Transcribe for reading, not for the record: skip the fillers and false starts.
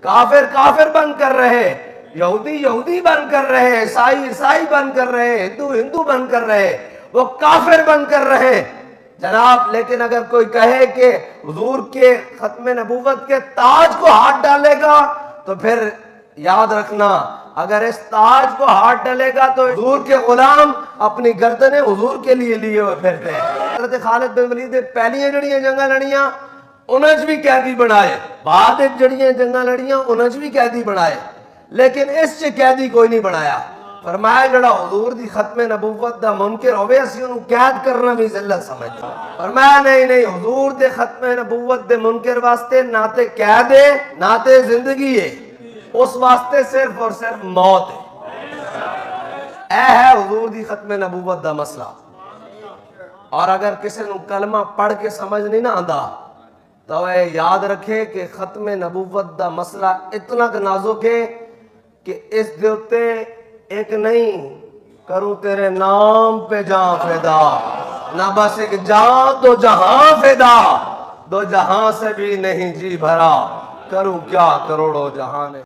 کافر کافر بن کر رہے، یہودی یہودی بن کر رہے، عیسائی عیسائی بن کر رہے، ہندو ہندو بن کر رہے، وہ کافر بن کر رہے جناب۔ لیکن اگر کوئی کہے کہ حضور کے ختم نبوت کے تاج کو ہاتھ ڈالے گا تو پھر یاد رکھنا، اگر اس تاج کو ہاتھ ڈالے گا تو حضور کے غلام اپنی گردنیں حضور کے لیے لیے ہوئے پھرتے ہیں۔ حضرت خالد بن ولید نے پہلیاں جڑیاں جنگاں لڑیاں انہاں بھی قیدی بنائے، بعد جڑیاں جنگاں لڑیاں انہاں بھی قیدی بنائے، لیکن اس سے قیدی کوئی نہیں بنایا۔ فرمایا جڑا حضور دی ختم نبوت دا منکر ہوئے اسی انہوں قید کرنا بھی ذلت سمجھتا۔ فرمایا نہیں نہیں، حضور دے ختم نبوت دے منکر واسطے نہ تے قید ہے نہ تے زندگی ہے، اس واسطے صرف اور صرف موت ہے۔ اے ہے حضور دی ختم نبوت دا مسئلہ۔ اور اگر کسی نے کلمہ پڑھ کے سمجھ نہیں نہ آندا تو اے یاد رکھے کہ ختم نبوت دا مسئلہ اتنا نازک ہے کہ اس دیوتے ایک نہیں کروں تیرے نام پہ جان فدا، نہ بس ایک جان دو جہاں فدا، دو جہاں سے بھی نہیں جی بھرا، کروں کیا کروڑوں جہاں نے۔